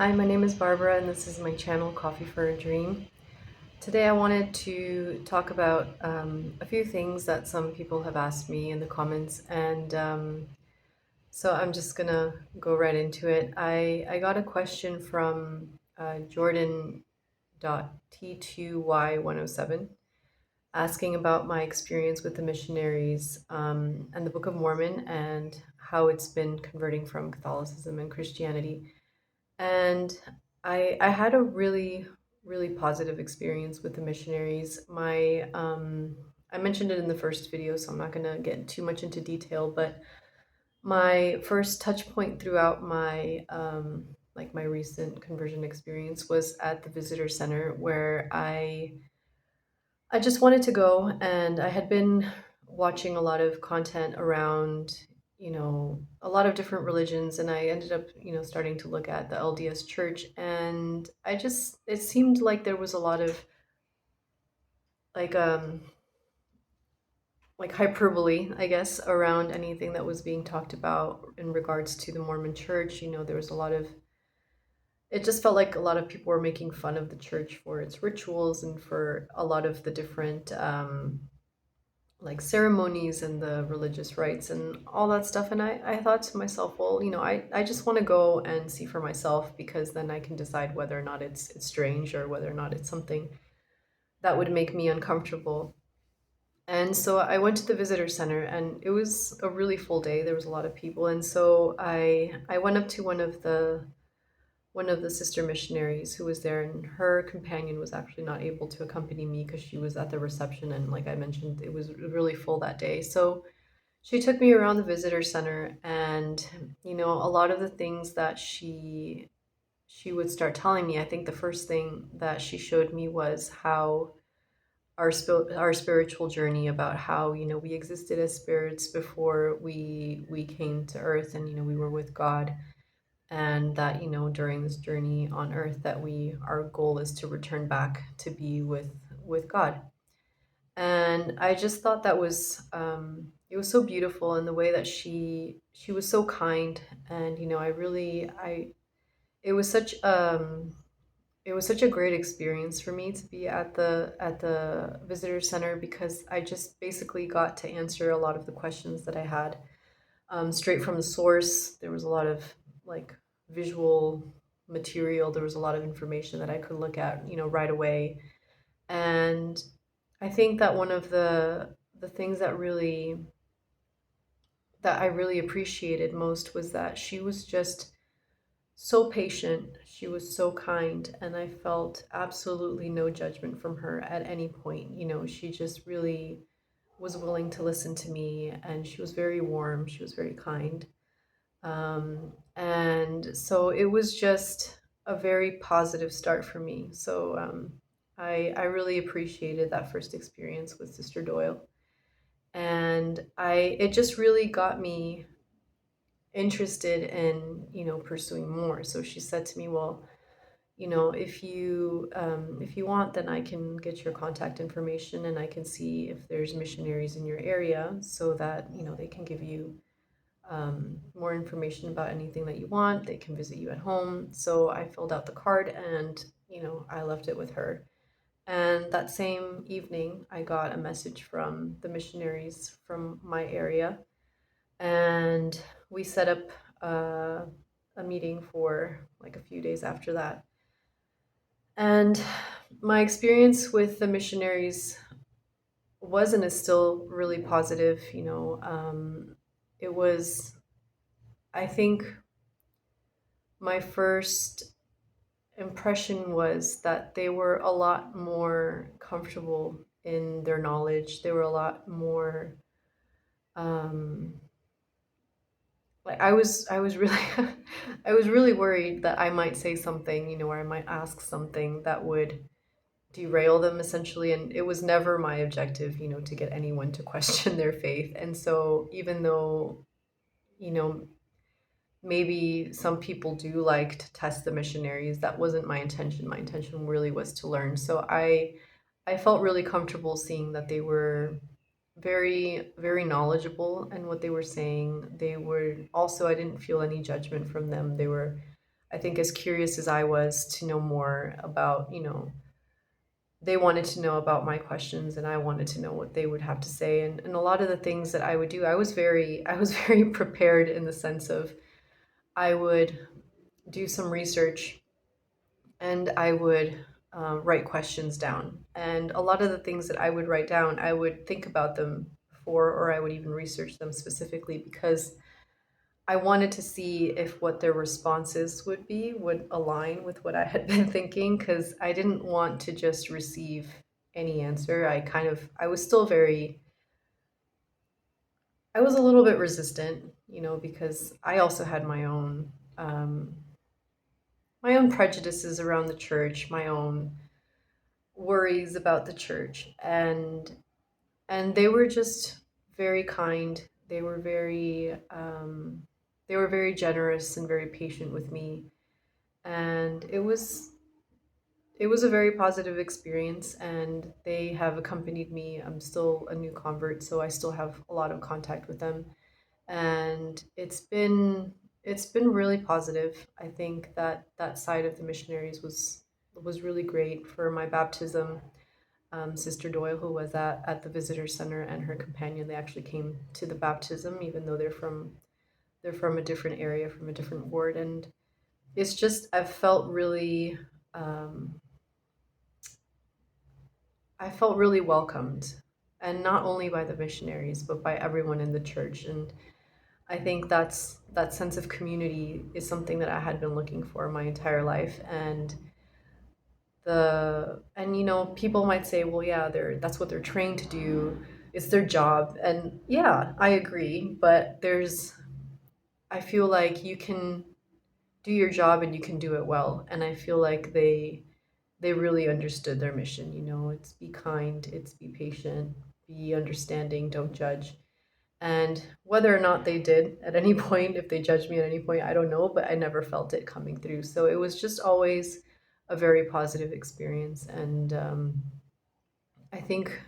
Hi, my name is Barbara, and this is my channel, Coffee for a Dream. Today, I wanted to talk about a few things that some people have asked me in the comments, and so I'm just gonna go right into it. I got a question from Jordan.T2Y107 asking about my experience with the missionaries and the Book of Mormon and how it's been converting from Catholicism and Christianity. And I had a really positive experience with the missionaries. I mentioned it in the first video, so I'm not going to get too much into detail, but my first touch point throughout my like my recent conversion experience was at the visitor center where I just wanted to go, and I had been watching a lot of content around, a lot of different religions, and I ended up, starting to look at the LDS Church, and it seemed like there was a lot of like like hyperbole, I guess, around anything that was being talked about in regards to the Mormon Church. There was a lot of it just felt like a lot of people were making fun of the church for its rituals and for a lot of the different like ceremonies and the religious rites and all that stuff. And I thought to myself, well, I just want to go and see for myself, because then I can decide whether or not it's strange or whether or not it's something that would make me uncomfortable. And so I went to the visitor center, and it was a really full day. There was a lot of people. And so I went up to one of the sister missionaries who was there, and her companion was actually not able to accompany me because she was at the reception, and like I mentioned, it was really full that day. So she took me around the visitor center, and a lot of the things that she would start telling me, I think the first thing that she showed me was how our spiritual journey, about how we existed as spirits before we came to earth, and we were with God, and that during this journey on earth, that our goal is to return back to be with God. And I just thought that was it was so beautiful in the way that she was so kind. And I really I it was such a great experience for me to be at the visitor center, because I just basically got to answer a lot of the questions that I had straight from the source. There was a lot of like visual material. There was a lot of information that I could look at, right away. And I think that one of the things that I really appreciated most was that she was just so patient. She was so kind, and I felt absolutely no judgment from her at any point. She just really was willing to listen to me, and she was very warm. She was very kind. And so it was just a very positive start for me. So I really appreciated that first experience with Sister Doyle, and it just really got me interested in pursuing more. So she said to me, well, if you want, then I can get your contact information, and I can see if there's missionaries in your area, so that they can give you more information about anything that you want. They can visit you at home. So I filled out the card, and I left it with her. And that same evening, I got a message from the missionaries from my area, and we set up a meeting for like a few days after that. And my experience with the missionaries was and is still really positive. It was, I think, my first impression was that they were a lot more comfortable in their knowledge. They were a lot more um, like I was really I was really worried that I might say something, or I might ask something that would derail them, essentially. And it was never my objective, to get anyone to question their faith. And so even though, you know, maybe some people do like to test the missionaries, that wasn't my intention. My intention really was to learn. So I felt really comfortable seeing that they were very, very knowledgeable in what they were saying. They were also, I didn't feel any judgment from them. They were I think as curious as I was to know more about, they wanted to know about my questions and I wanted to know what they would have to say. And a lot of the things that I would do, I was very prepared in the sense of I would do some research and I would write questions down. And a lot of the things that I would write down, I would think about them before, or I would even research them specifically because I wanted to see if what their responses would align with what I had been thinking, because I didn't want to just receive any answer. I was still I was a little bit resistant, because I also had my own prejudices around the church, my own worries about the church, and they were just very kind. They were very generous and very patient with me, and it was a very positive experience. And they have accompanied me. I'm still a new convert, so I still have a lot of contact with them, and it's been really positive. I think that that side of the missionaries was really great for my baptism. Sister Doyle, who was at the visitor center, and her companion, they actually came to the baptism, even though they're from a different area, from a different ward. And it's just um, I felt really welcomed, and not only by the missionaries, but by everyone in the church. And I think that sense of community is something that I had been looking for my entire life. And people might say, well, yeah, that's what they're trained to do. It's their job. And yeah, I agree, but I feel like you can do your job and you can do it well. And I feel like they really understood their mission. It's be kind, it's be patient, be understanding, don't judge. And whether or not they did at any point, if they judged me at any point, I don't know, but I never felt it coming through. So it was just always a very positive experience. And I think,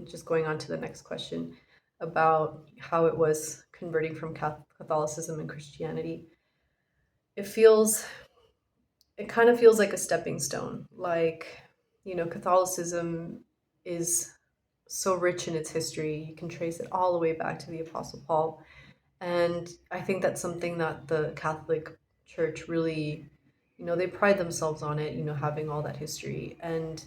just going on to the next question about how it was converting from Catholicism and Christianity, it feels, it kind of feels like a stepping stone. Like, Catholicism is so rich in its history. You can trace it all the way back to the Apostle Paul. And I think that's something that the Catholic Church really, they pride themselves on it, having all that history. And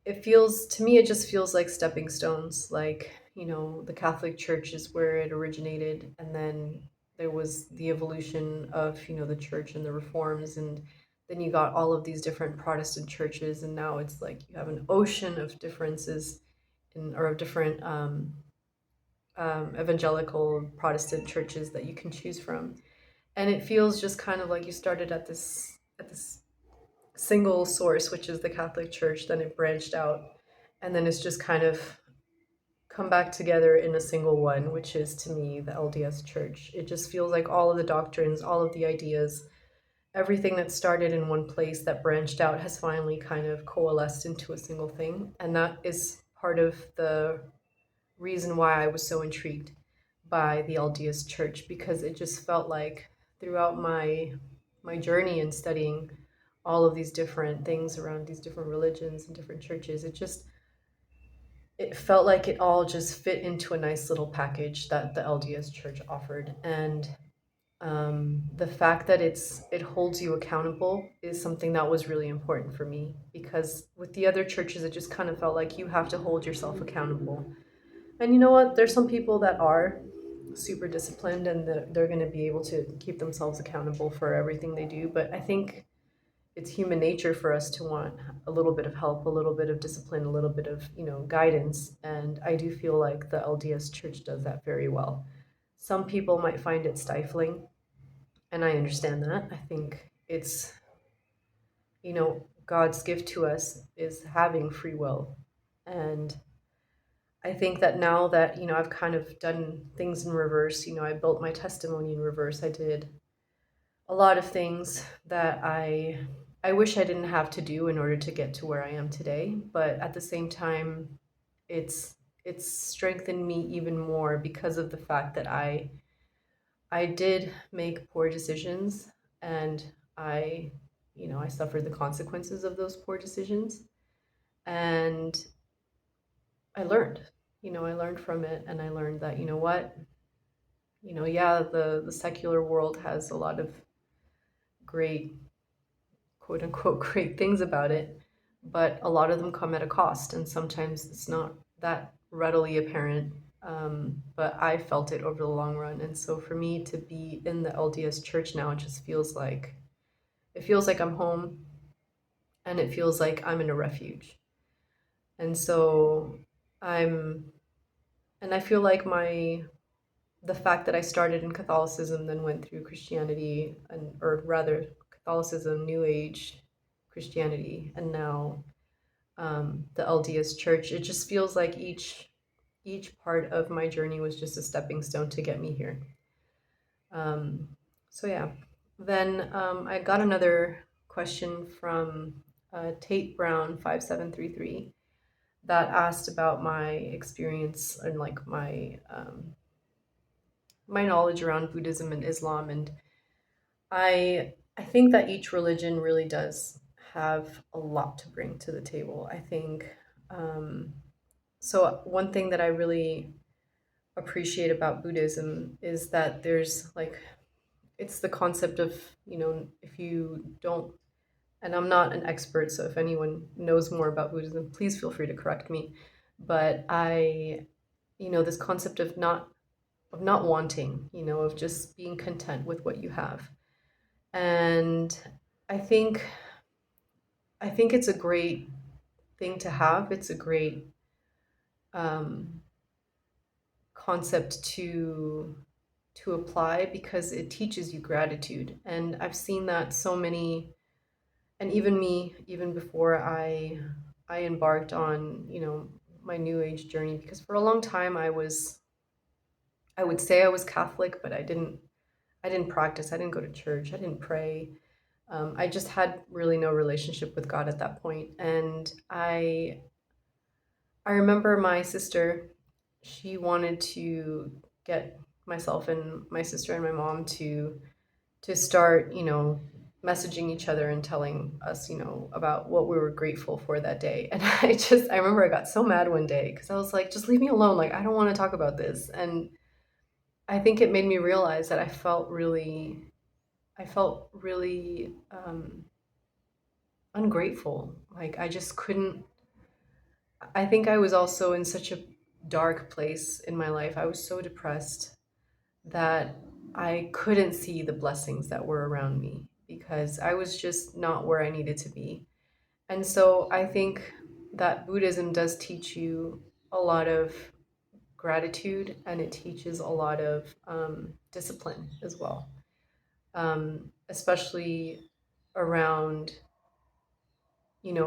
to me, it just feels like stepping stones. Like, the Catholic Church is where it originated. And then there was the evolution of, the church and the reforms. And then you got all of these different Protestant churches. And now it's like you have an ocean of differences or of different evangelical Protestant churches that you can choose from. And it feels just kind of like you started at this single source, which is the Catholic Church, then it branched out, and then it's just kind of come back together in a single one, which is to me the LDS Church. It just feels like all of the doctrines, all of the ideas, everything that started in one place that branched out has finally kind of coalesced into a single thing. And that is part of the reason why I was so intrigued by the LDS Church, because it just felt like throughout my journey in studying all of these different things around these different religions and different churches, it felt like it all just fit into a nice little package that the LDS Church offered. And the fact that it holds you accountable is something that was really important for me, because with the other churches it just kind of felt like you have to hold yourself accountable. And you know what? There's some people that are super disciplined and they're going to be able to keep themselves accountable for everything they do. But I think it's human nature for us to want a little bit of help, a little bit of discipline, a little bit of, guidance. And I do feel like the LDS Church does that very well. Some people might find it stifling, and I understand that. I think it's, God's gift to us is having free will. And I think that now that, I've kind of done things in reverse, I built my testimony in reverse. I did a lot of things that I wish I didn't have to do in order to get to where I am today, but at the same time it's it's strengthened me even more because of the fact that I did make poor decisions. and I, I suffered the consequences of those poor decisions. And I learned from it, and I learned that, what, yeah, the secular world has a lot of great, quote unquote, great things about it, but a lot of them come at a cost, and sometimes it's not that readily apparent. But I felt it over the long run, and so for me to be in the LDS Church now, it feels like I'm home, and it feels like I'm in a refuge. And so I'm, and I feel like the fact that I started in Catholicism, then went through Christianity, and or rather Catholicism, New Age, Christianity, and now the LDS Church. It just feels like each part of my journey was just a stepping stone to get me here. Um, so yeah. Then I got another question from Tate Brown 5733 that asked about my experience and like my knowledge around Buddhism and Islam. And I think that each religion really does have a lot to bring to the table. I think um, so. One thing that I really appreciate about Buddhism is that there's like it's the concept of, if you don't, and I'm not an expert, so if anyone knows more about Buddhism, please feel free to correct me. But this concept of not wanting, of just being content with what you have. And I think I think it's a great thing to have. It's a great um, concept to apply because it teaches you gratitude. And I've seen that so many, and even me, even before I embarked on, my new age journey, because for a long time I would say I was Catholic, but I didn't practice. I didn't go to church. I didn't pray. I just had really no relationship with God at that point. And I remember my sister, she wanted to get myself and my sister and my mom to start, messaging each other and telling us, about what we were grateful for that day. And I remember I got so mad one day because I was like, just leave me alone. Like, I don't want to talk about this. And I think it made me realize that I felt really ungrateful. Like, I just couldn't. I think I was also in such a dark place in my life. I was so depressed that I couldn't see the blessings that were around me because I was just not where I needed to be. And so I think that Buddhism does teach you a lot of gratitude, and it teaches a lot of discipline as well, especially around,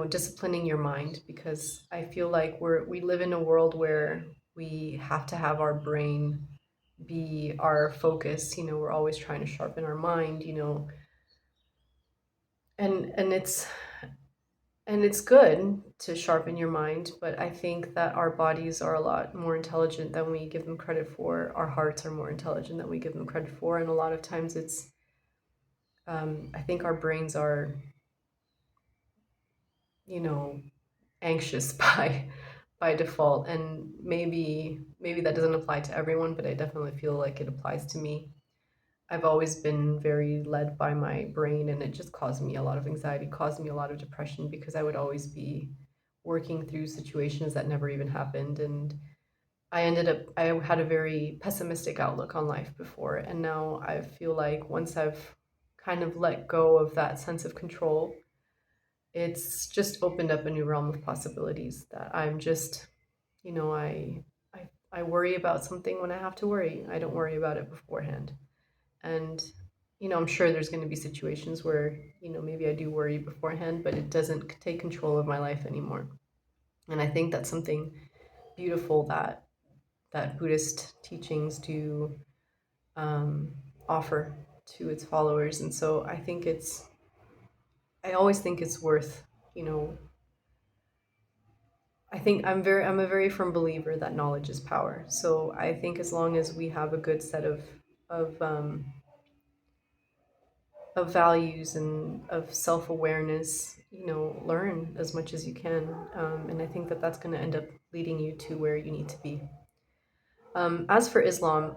disciplining your mind, because I feel like we live in a world where we have to have our brain be our focus. We're always trying to sharpen our mind, and it's good to sharpen your mind, but I think that our bodies are a lot more intelligent than we give them credit for. Our hearts are more intelligent than we give them credit for, and a lot of times I think our brains are, you know, anxious by default, and maybe that doesn't apply to everyone, but I definitely feel like it applies to me. I've always been very led by my brain, and it just caused me a lot of anxiety, caused me a lot of depression, because I would always be working through situations that never even happened. And I had a very pessimistic outlook on life before, and now I feel like once I've kind of let go of that sense of control, it's just opened up a new realm of possibilities that I'm just, I worry about something when I have to worry. I don't worry about it beforehand. And, I'm sure there's going to be situations where, maybe I do worry beforehand, but it doesn't take control of my life anymore. And I think that's something beautiful that Buddhist teachings do um, offer to its followers. And so I always think it's worth, you know, I'm a very firm believer that knowledge is power. So I think as long as we have a good set of values and of self-awareness, learn as much as you can. And I think that that's going to end up leading you to where you need to be. As for Islam,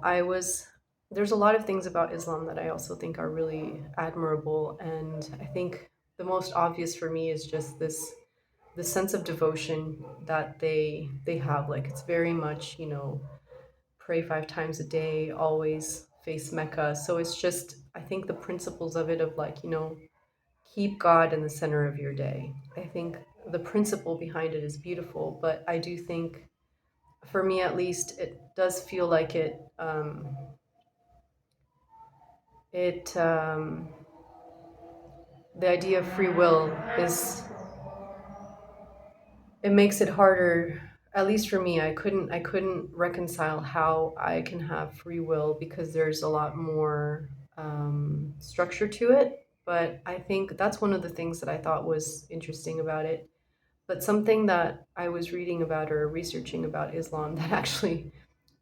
there's a lot of things about Islam that I also think are really admirable. And I think the most obvious for me is just the sense of devotion that they have. Like, it's very much, pray 5 times a day, always face Mecca. So it's just, I think the principles of it, of like, keep God in the center of your day. I think the principle behind it is beautiful, but I do think, for me at least, it does feel like it the idea of free will is, it makes it harder. At least for me, I couldn't reconcile how I can have free will, because there's a lot more structure to it. But I think that's one of the things that I thought was interesting about it. But something that I was reading about or researching about Islam that actually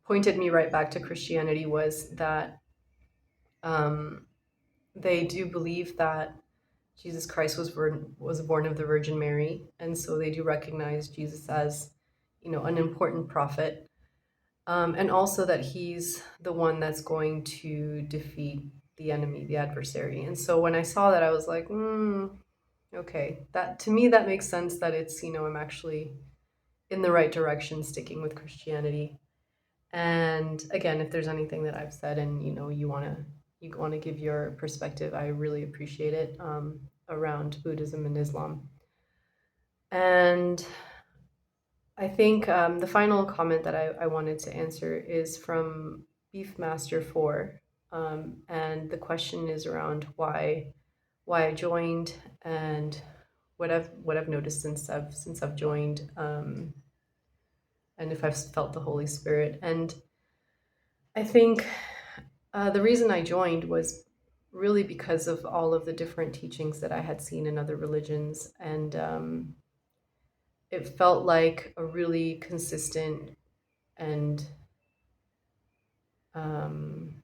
pointed me right back to Christianity was that um, they do believe that Jesus Christ was born of the Virgin Mary, and so they do recognize Jesus as, an important prophet, and also that he's the one that's going to defeat the enemy, the adversary. And so when I saw that, I was like, okay, that to me that makes sense. That it's, I'm actually in the right direction, sticking with Christianity. And again, if there's anything that I've said and you want to give your perspective, I really appreciate it, around Buddhism and Islam. And I think, the final comment that I wanted to answer is from Beefmaster 4, and the question is around why I joined, and what I've noticed since I've joined, and if I've felt the Holy Spirit. And I think, the reason I joined was really because of all of the different teachings that I had seen in other religions, and it felt like a really consistent and, um,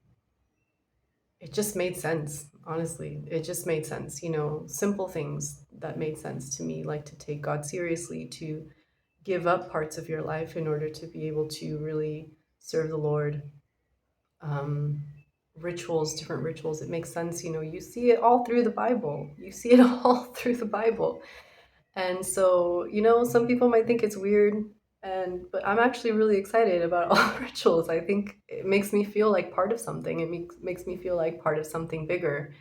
it just made sense. Honestly, it just made sense. Simple things that made sense to me, like to take God seriously, to give up parts of your life in order to be able to really serve the Lord. um, Rituals, different rituals. It makes sense. You see it all through the Bible. You see it all through the Bible. And so, some people might think it's weird, but I'm actually really excited about all rituals. I think it makes me feel like part of something. It makes me feel like part of something bigger.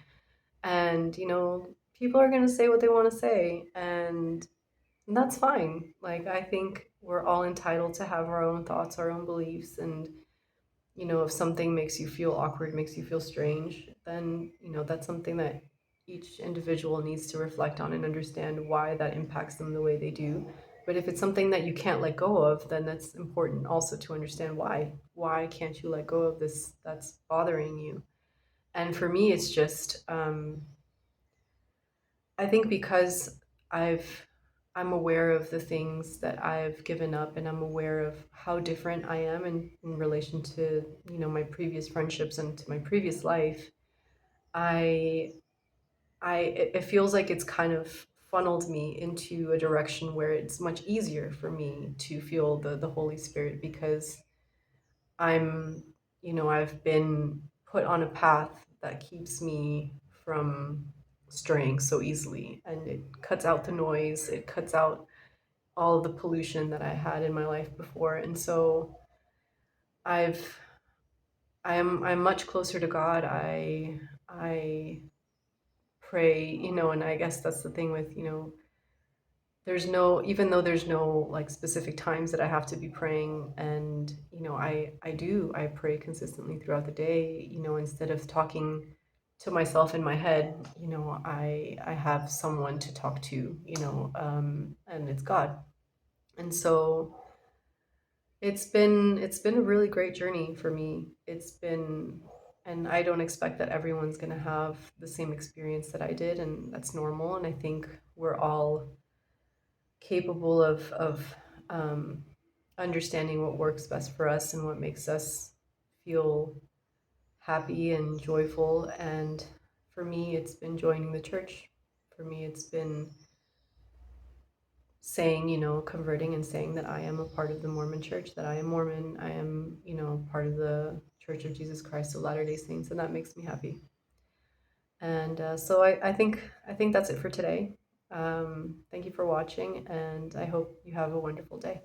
And, people are going to say what they want to say, and that's fine. Like, I think we're all entitled to have our own thoughts, our own beliefs, and if something makes you feel awkward, makes you feel strange, then, that's something that each individual needs to reflect on and understand why that impacts them the way they do. But if it's something that you can't let go of, then that's important also to understand why. Why can't you let go of this that's bothering you? And for me, it's just, I think because I've I'm aware of the things that I've given up, and I'm aware of how different I am in relation to, my previous friendships and to my previous life. I it feels like it's kind of funneled me into a direction where it's much easier for me to feel the Holy Spirit, because I'm, I've been put on a path that keeps me from straying so easily, and it cuts out the noise, it cuts out all of the pollution that I had in my life before. And so I've I'm much closer to God. I pray, and I guess that's the thing with, there's no, even though there's no like specific times that I have to be praying, and I pray consistently throughout the day. Instead of talking to myself in my head, I have someone to talk to, and it's God. And so it's been a really great journey for me. And I don't expect that everyone's going to have the same experience that I did, and that's normal. And I think we're all capable of um, understanding what works best for us and what makes us feel happy and joyful. And For me, it's been joining the church. For me, it's been saying, converting and saying that I am a part of the Mormon church, that I am Mormon, I am, part of the Church of Jesus Christ of Latter-day Saints, and that makes me happy. And so I think that's it for today. Thank you for watching, and I hope you have a wonderful day.